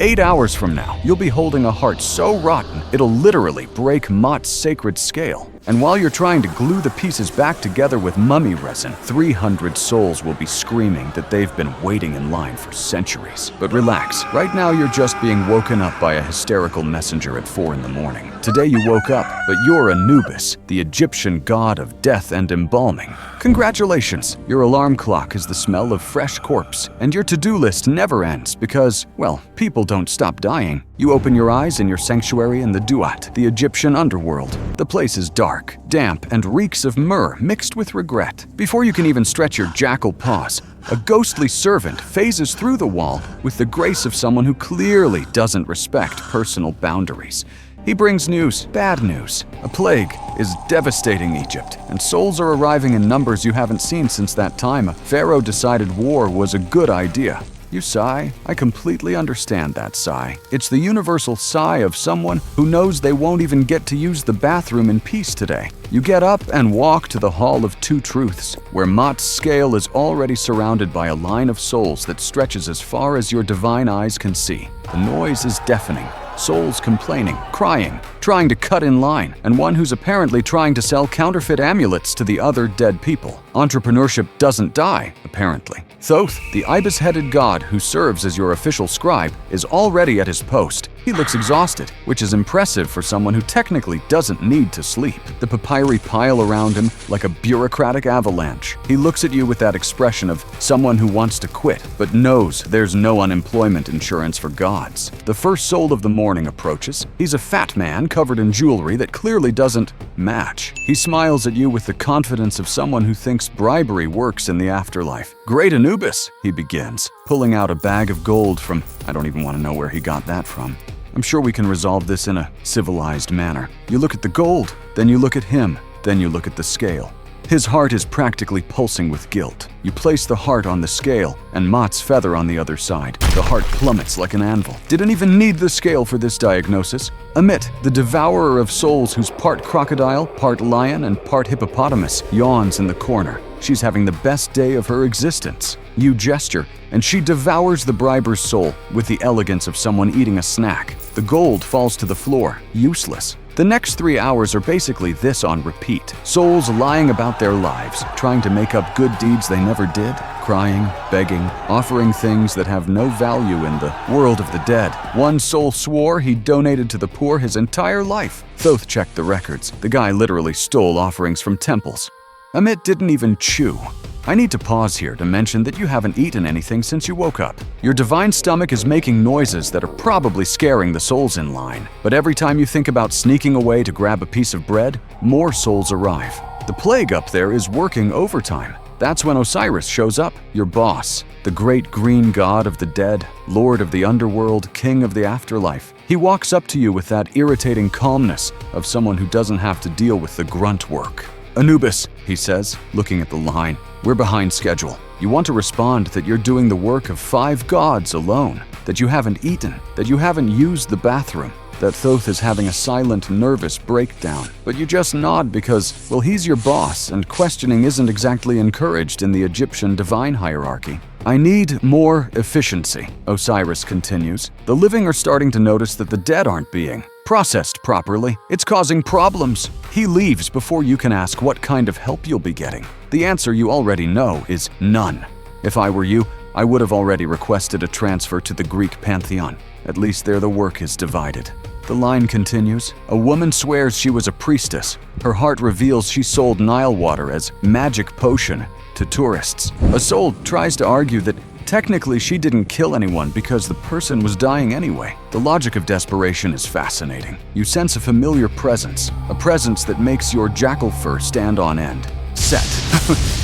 8 hours from now, you'll be holding a heart so rotten, it'll literally break Maat's sacred scale. And while you're trying to glue the pieces back together with mummy resin, 300 souls will be screaming that they've been waiting in line for centuries. But relax, right now you're just being woken up by a hysterical messenger at 4 in the morning. Today you woke up, but you're Anubis, the Egyptian god of death and embalming. Congratulations! Your alarm clock is the smell of fresh corpse, and your to-do list never ends because, well, people don't stop dying. You open your eyes in your sanctuary in the Duat, the Egyptian underworld. The place is dark, damp, and reeks of myrrh mixed with regret. Before you can even stretch your jackal paws, a ghostly servant phases through the wall with the grace of someone who clearly doesn't respect personal boundaries. He brings news, bad news. A plague is devastating Egypt, and souls are arriving in numbers you haven't seen since that time Pharaoh decided war was a good idea. You sigh. I completely understand that sigh. It's the universal sigh of someone who knows they won't even get to use the bathroom in peace today. You get up and walk to the Hall of Two Truths, where Maat's scale is already surrounded by a line of souls that stretches as far as your divine eyes can see. The noise is deafening. Souls complaining, crying, trying to cut in line, and one who's apparently trying to sell counterfeit amulets to the other dead people. Entrepreneurship doesn't die, apparently. Thoth, the ibis-headed god who serves as your official scribe, is already at his post. He looks exhausted, which is impressive for someone who technically doesn't need to sleep. The papyri pile around him like a bureaucratic avalanche. He looks at you with that expression of someone who wants to quit, but knows there's no unemployment insurance for gods. The first soul of the morning approaches. He's a fat man covered in jewelry that clearly doesn't match. He smiles at you with the confidence of someone who thinks bribery works in the afterlife. "Great Anubis," he begins, pulling out a bag of gold from, I don't even want to know where he got that from. I'm sure we can resolve this in a civilized manner. You look at the gold, then you look at him, then you look at the scale. His heart is practically pulsing with guilt. You place the heart on the scale, and Maat's feather on the other side. The heart plummets like an anvil. Didn't even need the scale for this diagnosis. Amit, the devourer of souls who's part crocodile, part lion, and part hippopotamus, yawns in the corner. She's having the best day of her existence. You gesture, and she devours the briber's soul with the elegance of someone eating a snack. The gold falls to the floor, useless. The next 3 hours are basically this on repeat. Souls lying about their lives, trying to make up good deeds they never did, crying, begging, offering things that have no value in the world of the dead. One soul swore he donated to the poor his entire life. Thoth checked the records. The guy literally stole offerings from temples. Amit didn't even chew. I need to pause here to mention that you haven't eaten anything since you woke up. Your divine stomach is making noises that are probably scaring the souls in line. But every time you think about sneaking away to grab a piece of bread, more souls arrive. The plague up there is working overtime. That's when Osiris shows up, your boss, the great green god of the dead, lord of the underworld, king of the afterlife. He walks up to you with that irritating calmness of someone who doesn't have to deal with the grunt work. "Anubis," he says, looking at the line, "we're behind schedule. You want to respond that you're doing the work of 5 gods alone, that you haven't eaten, that you haven't used the bathroom, that Thoth is having a silent, nervous breakdown. But you just nod because, well, he's your boss, and questioning isn't exactly encouraged in the Egyptian divine hierarchy. I need more efficiency," Osiris continues. "The living are starting to notice that the dead aren't being processed properly. It's causing problems." He leaves before you can ask what kind of help you'll be getting. The answer you already know is none. If I were you, I would have already requested a transfer to the Greek pantheon. At least there the work is divided. The line continues. A woman swears she was a priestess. Her heart reveals she sold Nile water as magic potion to tourists. A soul tries to argue that technically she didn't kill anyone because the person was dying anyway. The logic of desperation is fascinating. You sense a familiar presence, a presence that makes your jackal fur stand on end. Set,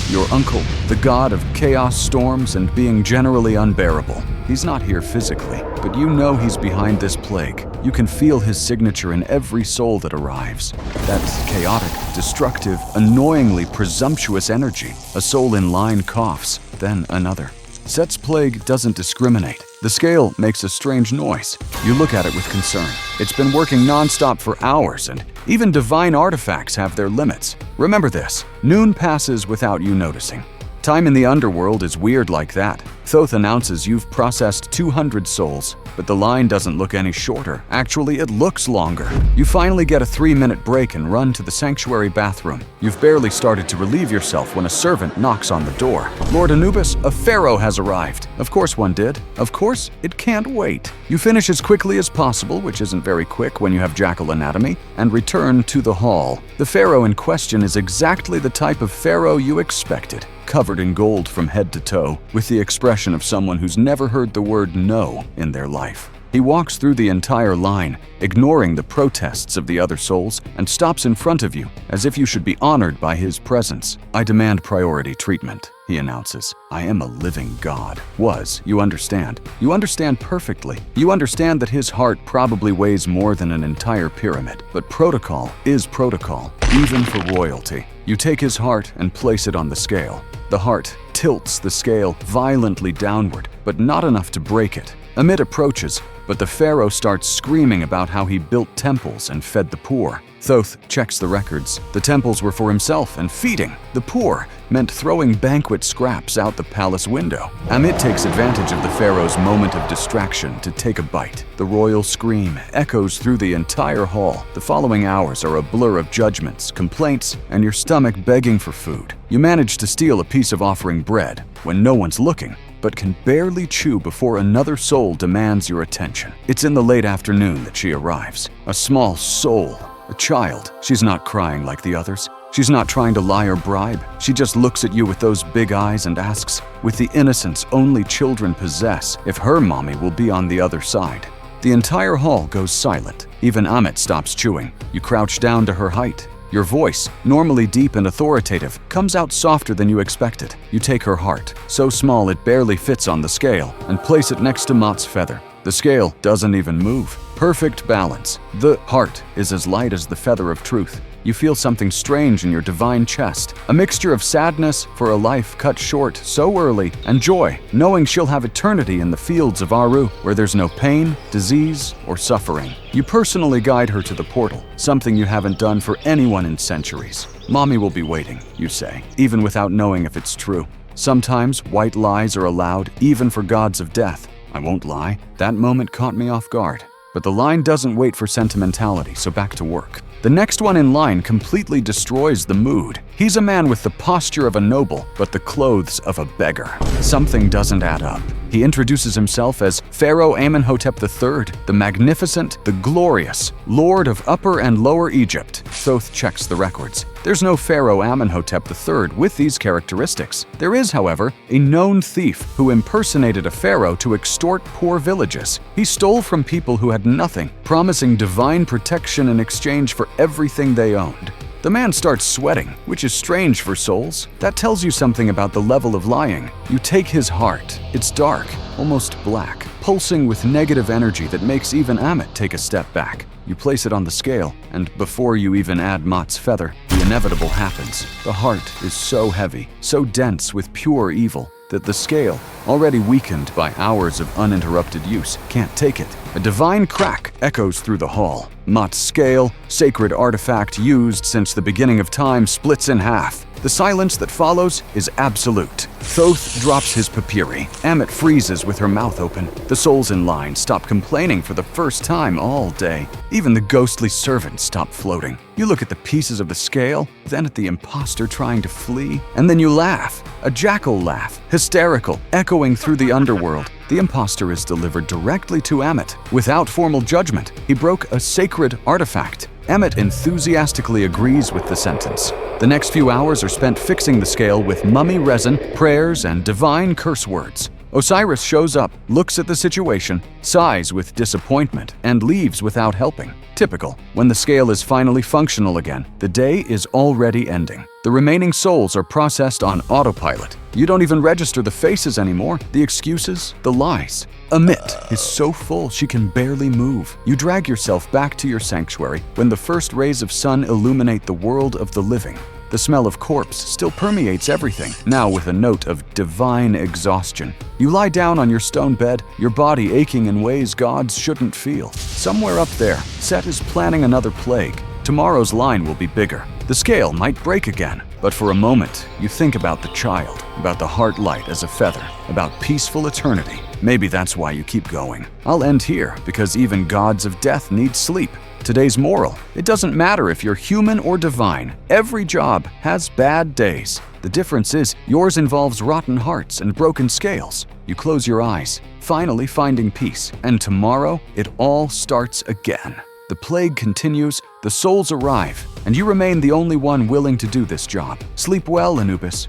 your uncle, the god of chaos, storms, and being generally unbearable. He's not here physically, but you know he's behind this plague. You can feel his signature in every soul that arrives. That chaotic, destructive, annoyingly presumptuous energy. A soul in line coughs, then another. Set's plague doesn't discriminate. The scale makes a strange noise. You look at it with concern. It's been working non-stop for hours, and even divine artifacts have their limits. Remember this, noon passes without you noticing. Time in the underworld is weird like that. Thoth announces you've processed 200 souls. but the line doesn't look any shorter. Actually, it looks longer. You finally get a 3-minute break and run to the sanctuary bathroom. You've barely started to relieve yourself when a servant knocks on the door. Lord Anubis, a pharaoh has arrived. Of course one did. Of course, it can't wait. You finish as quickly as possible, which isn't very quick when you have jackal anatomy, and return to the hall. The pharaoh in question is exactly the type of pharaoh you expected, covered in gold from head to toe, with the expression of someone who's never heard the word no in their life. He walks through the entire line, ignoring the protests of the other souls, and stops in front of you, as if you should be honored by his presence. "I demand priority treatment," he announces. "I am a living god." You understand. You understand perfectly. You understand that his heart probably weighs more than an entire pyramid. But protocol is protocol, even for royalty. You take his heart and place it on the scale. The heart tilts the scale violently downward, but not enough to break it. Amit approaches, but the pharaoh starts screaming about how he built temples and fed the poor. Thoth checks the records. The temples were for himself, and feeding the poor meant throwing banquet scraps out the palace window. Amit takes advantage of the pharaoh's moment of distraction to take a bite. The royal scream echoes through the entire hall. The following hours are a blur of judgments, complaints, and your stomach begging for food. You manage to steal a piece of offering bread when no one's looking, but can barely chew before another soul demands your attention. It's in the late afternoon that she arrives. A small soul, a child. She's not crying like the others. She's not trying to lie or bribe. She just looks at you with those big eyes and asks, with the innocence only children possess, if her mommy will be on the other side. The entire hall goes silent. Even Amit stops chewing. You crouch down to her height. Your voice, normally deep and authoritative, comes out softer than you expected. You take her heart, so small it barely fits on the scale, and place it next to Maat's feather. The scale doesn't even move. Perfect balance. The heart is as light as the feather of truth. You feel something strange in your divine chest, a mixture of sadness for a life cut short so early, and joy, knowing she'll have eternity in the fields of Aru, where there's no pain, disease, or suffering. You personally guide her to the portal, something you haven't done for anyone in centuries. "Mommy will be waiting," you say, even without knowing if it's true. Sometimes white lies are allowed, even for gods of death. I won't lie, that moment caught me off guard. But the line doesn't wait for sentimentality, so back to work. The next one in line completely destroys the mood. He's a man with the posture of a noble, but the clothes of a beggar. Something doesn't add up. He introduces himself as Pharaoh Amenhotep III, the magnificent, the glorious, Lord of Upper and Lower Egypt. Thoth checks the records. There's no Pharaoh Amenhotep III with these characteristics. There is, however, a known thief who impersonated a pharaoh to extort poor villages. He stole from people who had nothing, promising divine protection in exchange for everything they owned. The man starts sweating, which is strange for souls. That tells you something about the level of lying. You take his heart. It's dark, almost black, pulsing with negative energy that makes even Amit take a step back. You place it on the scale, and before you even add Maat's feather, the inevitable happens. The heart is so heavy, so dense with pure evil, that the scale, already weakened by hours of uninterrupted use, can't take it. A divine crack echoes through the hall. Maat's scale, sacred artifact used since the beginning of time, splits in half. The silence that follows is absolute. Thoth drops his papyri. Amit freezes with her mouth open. The souls in line stop complaining for the first time all day. Even the ghostly servants stop floating. You look at the pieces of the scale, then at the imposter trying to flee, and then you laugh. A jackal laugh, hysterical, echoing through the underworld. The imposter is delivered directly to Amit. Without formal judgment, he broke a sacred artifact. Amit enthusiastically agrees with the sentence. The next few hours are spent fixing the scale with mummy resin, prayers, and divine curse words. Osiris shows up, looks at the situation, sighs with disappointment, and leaves without helping. Typical. When the scale is finally functional again, the day is already ending. The remaining souls are processed on autopilot. You don't even register the faces anymore, the excuses, the lies. Amit is so full she can barely move. You drag yourself back to your sanctuary when the first rays of sun illuminate the world of the living. The smell of corpse still permeates everything, now with a note of divine exhaustion. You lie down on your stone bed, your body aching in ways gods shouldn't feel. Somewhere up there, Set is planning another plague. Tomorrow's line will be bigger. The scale might break again, but for a moment, you think about the child, about the heart light as a feather, about peaceful eternity. Maybe that's why you keep going. I'll end here because even gods of death need sleep. Today's moral: it doesn't matter if you're human or divine. Every job has bad days. The difference is yours involves rotten hearts and broken scales. You close your eyes, finally finding peace, and tomorrow it all starts again. The plague continues, the souls arrive, and you remain the only one willing to do this job. Sleep well, Anubis.